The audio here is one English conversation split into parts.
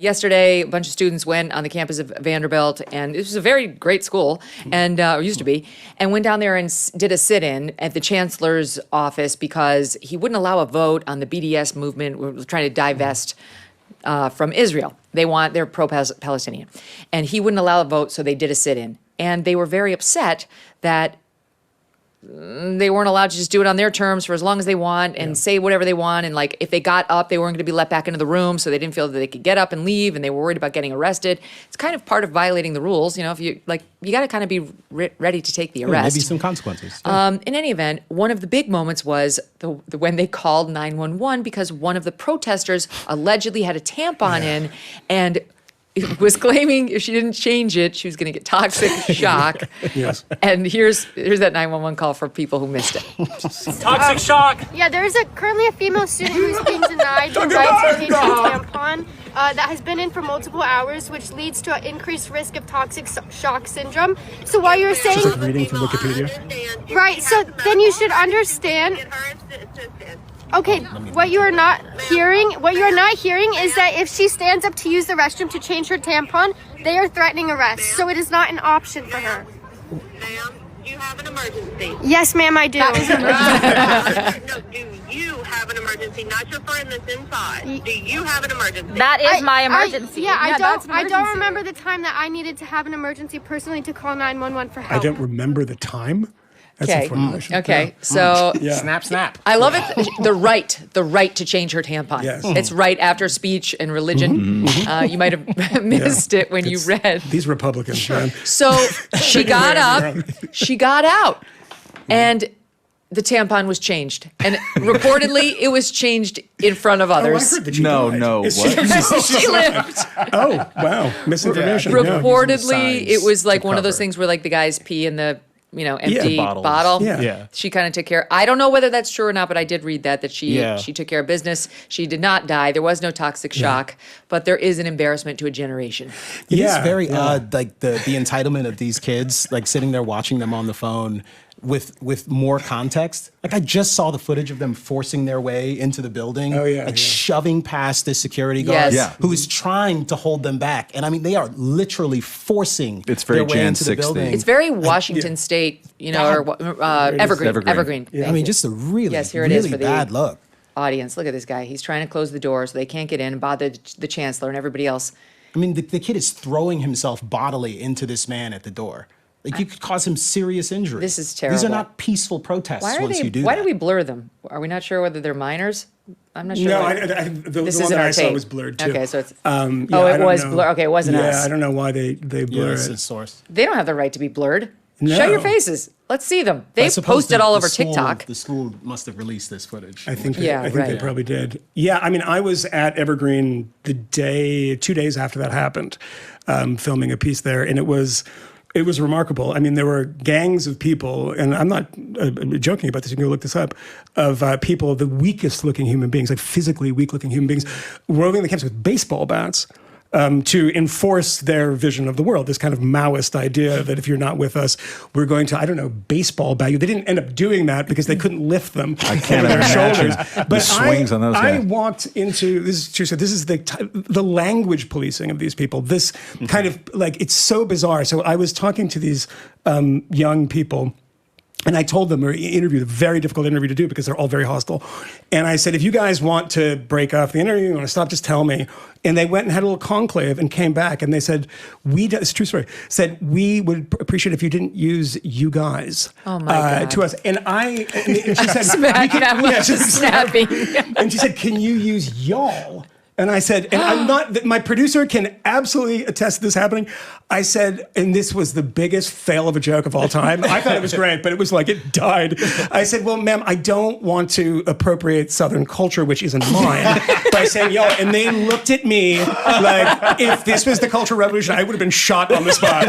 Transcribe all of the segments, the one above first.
Yesterday, a bunch of students went on the campus of Vanderbilt, and it was a very great school, and or used to be, and went down there and did a sit-in at the chancellor's office because he wouldn't allow a vote on the BDS movement. We're trying to divest from Israel. They're pro-Palestinian, and he wouldn't allow a vote, so they did a sit-in, and they were very upset that they weren't allowed to just do it on their terms for as long as they want and say whatever they want. And like, if they got up, they weren't going to be let back into the room. So they didn't feel that they could get up and leave. And they were worried about getting arrested. It's kind of part of violating the rules. You know, if you got to kind of be ready to take the arrest. Maybe some consequences. In any event, one of the big moments was when they called 911 because one of the protesters allegedly had a tampon in and was claiming if she didn't change it, she was going to get toxic shock. Yes. And here's that 911 call for people who missed it. Toxic shock. Yeah, there is currently a female student who is being denied the right to take a tampon that has been in for multiple hours, which leads to an increased risk of toxic shock syndrome. So while you're saying... Just reading from Wikipedia. Right, so then you should understand... Okay, what you are not hearing is that if she stands up to use the restroom to change her tampon, they are threatening arrest. So it is not an option for her. Ma'am, do you have an emergency? Yes, ma'am, I do. No, do you have an emergency? Not your friend that's inside. Do you have an emergency? That is my emergency. I don't remember the time that I needed to have an emergency personally to call 911 for help. I don't remember the time. That's information. Okay. So Snap. I love it. The right to change her tampon. Yes. It's right after speech and religion. You might have missed it when you read. These Republicans, man. So she got up, she got out, and the tampon was changed. And reportedly, it was changed in front of others. I heard that she No, died. what? She lived. Oh, wow. Misinformation. Reportedly, it was like to one of those cover. things where like the guys pee in the empty bottles. bottle. Yeah. She kind of took care. I don't know whether that's true or not, but I did read that she Yeah. took care of business. She did not die. There was no toxic shock, but there is an embarrassment to a generation. It is very odd, like the entitlement of these kids, like sitting there watching them on the phone with more context. Like I just saw the footage of them forcing their way into the building, shoving past the security guard who is trying to hold them back. And I mean, they are literally forcing It's very their way Jan into the 6 building. thing. It's very Washington State, or Evergreen. I mean, just a really, here it is really for the bad look. audience. Look at this guy. He's trying to close the door so they can't get in and bother the chancellor and everybody else. I mean, the kid is throwing himself bodily into this man at the door. Like you could cause him serious injury. This is These are terrible. not peaceful protests Why why do we blur them? Are we not sure whether they're minors? I'm not sure. No, the This one isn't that our I saw tape. was blurred too. Okay, so it's I it don't was know. blurred. Okay, it wasn't us. Yeah, I don't know why they blur This it. is source. They don't have the right to be blurred. No. Show your faces. Let's see them. I They've suppose posted the- all the over school- TikTok. The school must have released this footage. I think Yeah, they right. probably did. Yeah, I mean, I was at Evergreen 2 days after that happened, filming a piece there, and it was remarkable. I mean, there were gangs of people, and I'm not joking about this. You can go look this up. Of people, the weakest looking human beings, like physically weak looking human beings, roving the campus with baseball bats. To enforce their vision of the world, this kind of Maoist idea that if you're not with us, we're going to, baseball bat you. They didn't end up doing that because they couldn't lift them I can't over their imagine shoulders. the But swings on those I guys. walked into, this is true, so this is the language policing of these people. This kind of, it's so bizarre. So I was talking to these young people, and I told them, or interviewed, a very difficult interview to do because they're all very hostile. And I said, if you guys want to break off the interview, you want to stop, just tell me. And they went and had a little conclave and came back and they said, it's a true story, said, we would appreciate if you didn't use you guys to us. And she said, snapping. and she said, can you use y'all? And I said, and I'm not, my producer can absolutely attest to this happening. I said, and this was the biggest fail of a joke of all time. I thought it was great, but it was like it died. I said, well, ma'am, I don't want to appropriate Southern culture, which isn't mine, by saying y'all. And they looked at me like, if this was the Cultural Revolution, I would have been shot on the spot.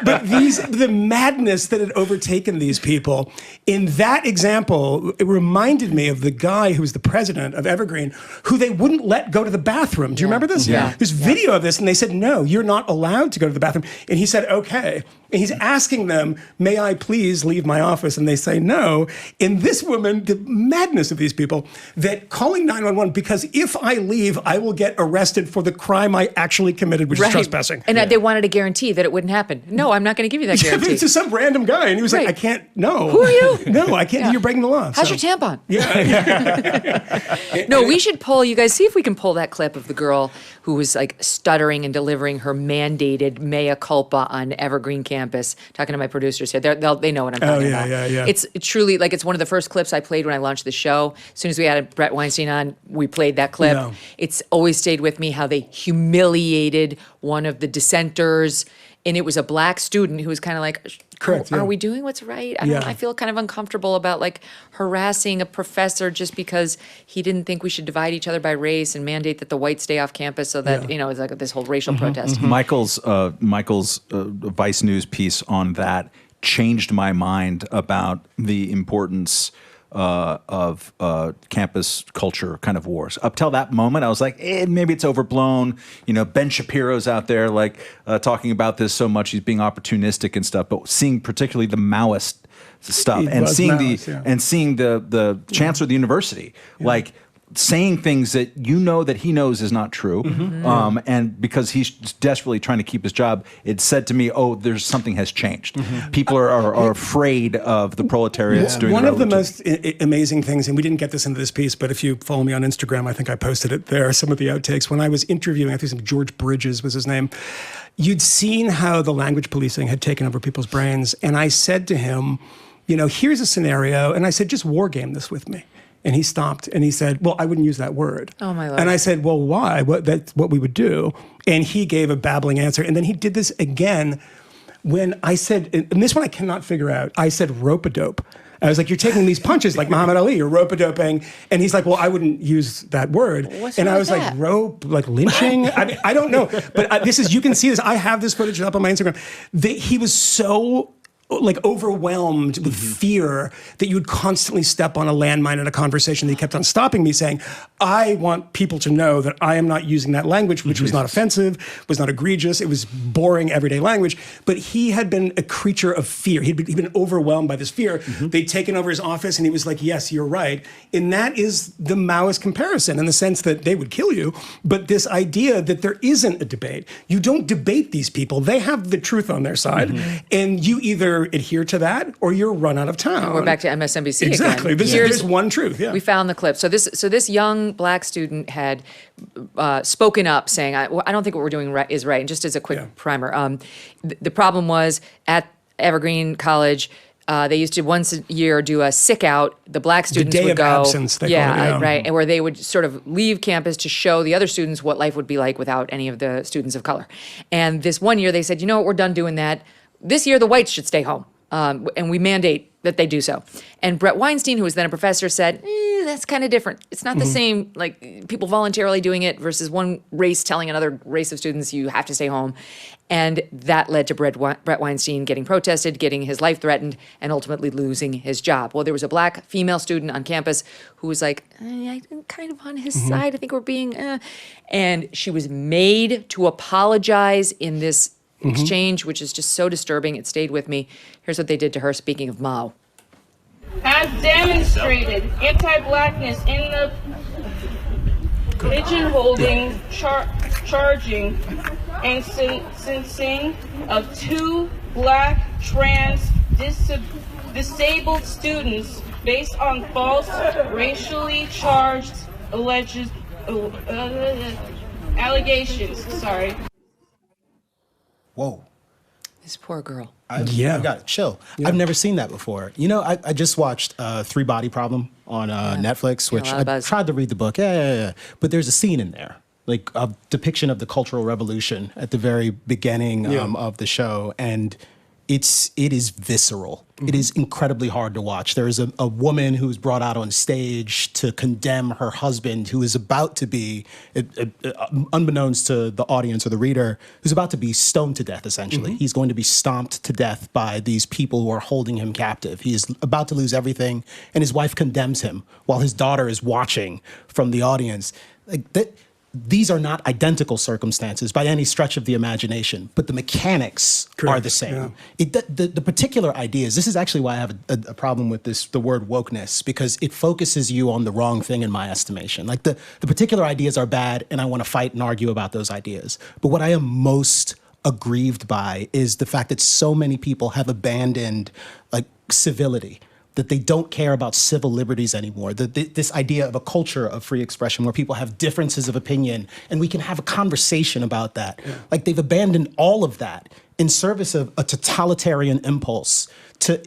But the madness that had overtaken these people, in that example, it reminded me of the guy who was the president of Evergreen, who they wouldn't let go to the bathroom. Do you remember this? Yeah. There's video of this, and they said, no, you're not allowed to go to the bathroom. And he said, okay. And he's asking them, may I please leave my office? And they say no. And this woman, the madness of these people, that calling 911, because if I leave, I will get arrested for the crime I actually committed, which is trespassing. And they wanted a guarantee that it wouldn't happen. No, I'm not going to give you that guarantee. It's just some random guy. And he was like, I can't, no. Who are you? No, I can't, you're breaking the law. How's your tampon? Yeah. No, we should pull, you guys, see if we can pull that clip of the girl who was like stuttering and delivering her mandated mea culpa on Evergreen campus. Talking to my producers here. They know what I'm talking about. Yeah. It's truly, like, it's one of the first clips I played when I launched the show. As soon as we had Brett Weinstein on, we played that clip. Yeah. It's always stayed with me how they humiliated one of the dissenters. And it was a black student who was kind of like, Correct, are yeah. we doing what's right? I feel kind of uncomfortable about like harassing a professor just because he didn't think we should divide each other by race and mandate that the whites stay off campus so that, it's like this whole racial protest. Michael's Vice News piece on that changed my mind about the importance of campus culture kind of wars. Up till that moment, I was like, maybe it's overblown. Ben Shapiro's out there like talking about this so much. He's being opportunistic and stuff. But seeing particularly the Maoist stuff and seeing the chancellor of the university like saying things that that he knows is not true, and because he's desperately trying to keep his job, it said to me, there's something has changed. People are afraid of the proletariats doing one the of the revolution. most amazing things, and we didn't get this into this piece, but if you follow me on Instagram, I think I posted it there, some of the outtakes. When I was interviewing, I think George Bridges was his name, you'd seen how the language policing had taken over people's brains, and I said to him, here's a scenario, and I said, just war game this with me. And he stopped and he said, well, I wouldn't use that word. Oh, my Lord. And I said, well, why? That's what we would do. And he gave a babbling answer. And then he did this again when I said, and this one I cannot figure out, I said rope-a-dope. I was like, you're taking these punches like Muhammad Ali, you're rope-a-doping. And he's like, well, I wouldn't use that word. What's and wrong I was with like, that? rope, like lynching? I don't know. But you can see this. I have this footage up on my Instagram. He was so like overwhelmed with fear that you would constantly step on a landmine in a conversation. He kept on stopping me saying, I want people to know that I am not using that language, which was not offensive, was not egregious. It was boring everyday language. But he had been a creature of fear. He'd been overwhelmed by this fear. They'd taken over his office and he was like, yes, you're right. And that is the Maoist comparison in the sense that they would kill you. But this idea that there isn't a debate. You don't debate these people. They have the truth on their side. And you either adhere to that or you're run out of town. We're back to MSNBC exactly. again. There's one truth. Yeah. We found the clip. So this young black student had spoken up, saying, "I don't think what we're doing is right." And just as a quick primer, the problem was at Evergreen College. They used to once a year do a sick out. The black students day would of go, absence, they call it, right, and where they would sort of leave campus to show the other students what life would be like without any of the students of color. And this one year, they said, you know what, we're done doing that. This year, the whites should stay home, and we mandate that they do so. And Brett Weinstein, who was then a professor, said, that's kind of different. It's not the same, like people voluntarily doing it versus one race telling another race of students you have to stay home. And that led to Brett Weinstein getting protested, getting his life threatened, and ultimately losing his job. Well, there was a black female student on campus who was like, I'm kind of on his side. I think we're being, and she was made to apologize in this exchange, which is just so disturbing. It stayed with me. Here's what they did to her, speaking of Mao. Has demonstrated anti-blackness in the pigeon-holding, charging, and sentencing of 2 black trans disabled students based on false racially charged allegations. Sorry. Whoa. This poor girl. I got it. Chill. I've never seen that before. I just watched Three Body Problem on Netflix, which I tried to read the book. But there's a scene in there, like a depiction of the Cultural Revolution at the very beginning of the show. And it is visceral. It is incredibly hard to watch. There is a woman who's brought out on stage to condemn her husband, who is about to be, unbeknownst to the audience or the reader, who's about to be stoned to death, essentially. He's going to be stomped to death by these people who are holding him captive. He is about to lose everything, and his wife condemns him while his daughter is watching from the audience. Like that. these are not identical circumstances by any stretch of the imagination, but the mechanics are the same. Yeah. The particular ideas, this is actually why I have a problem with the word wokeness, because it focuses you on the wrong thing in my estimation. Like the particular ideas are bad, and I want to fight and argue about those ideas. But what I am most aggrieved by is the fact that so many people have abandoned like civility, that they don't care about civil liberties anymore. This idea of a culture of free expression where people have differences of opinion and we can have a conversation about that. Yeah. Like they've abandoned all of that in service of a totalitarian impulse to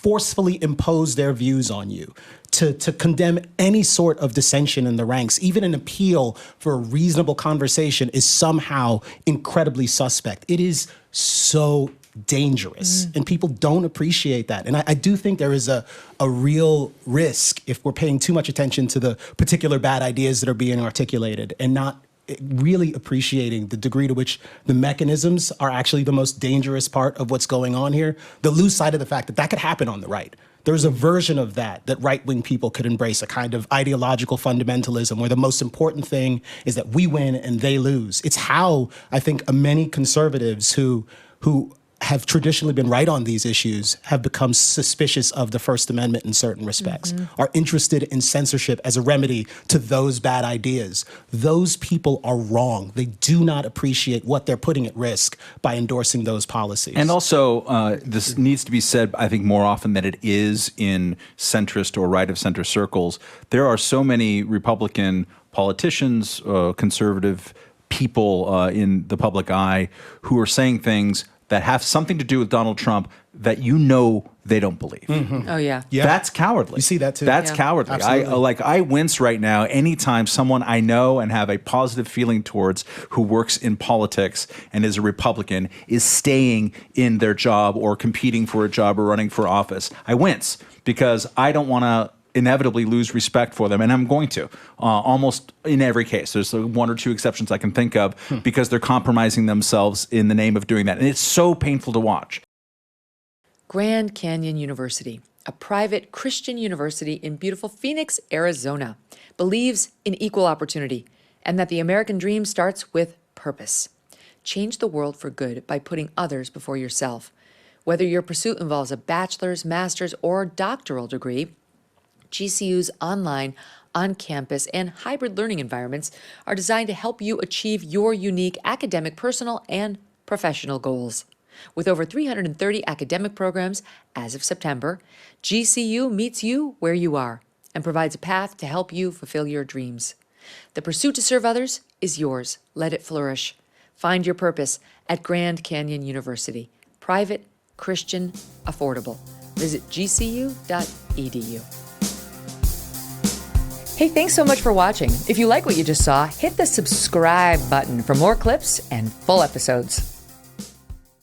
forcefully impose their views on you, to condemn any sort of dissension in the ranks. Even an appeal for a reasonable conversation is somehow incredibly suspect. It is so dangerous, and people don't appreciate that. And I do think there is a real risk if we're paying too much attention to the particular bad ideas that are being articulated and not really appreciating the degree to which the mechanisms are actually the most dangerous part of what's going on here. The lose sight of the fact that that could happen on the right. There's a version of that right-wing people could embrace, a kind of ideological fundamentalism where the most important thing is that we win and they lose. It's how I think many conservatives who have traditionally been right on these issues have become suspicious of the First Amendment in certain respects, are interested in censorship as a remedy to those bad ideas. Those people are wrong. They do not appreciate what they're putting at risk by endorsing those policies. And also, this needs to be said, I think, more often than it is in centrist or right-of-center circles. There are so many Republican politicians, conservative people in the public eye who are saying things that have something to do with Donald Trump that they don't believe. Oh, yeah. That's cowardly. You see that too? That's cowardly. I wince right now anytime someone I know and have a positive feeling towards who works in politics and is a Republican is staying in their job or competing for a job or running for office. I wince because I don't want to inevitably lose respect for them, and I'm going to almost in every case. There's one or two exceptions I can think of because they're compromising themselves in the name of doing that, and it's so painful to watch. Grand Canyon University, a private Christian university in beautiful Phoenix, Arizona, believes in equal opportunity and that the American dream starts with purpose. Change the world for good by putting others before yourself. Whether your pursuit involves a bachelor's, master's, or doctoral degree, GCU's online, on-campus, and hybrid learning environments are designed to help you achieve your unique academic, personal, and professional goals. With over 330 academic programs as of September, GCU meets you where you are and provides a path to help you fulfill your dreams. The pursuit to serve others is yours. Let it flourish. Find your purpose at Grand Canyon University. Private, Christian, affordable. Visit gcu.edu. Hey, thanks so much for watching. If you like what you just saw, hit the subscribe button for more clips and full episodes.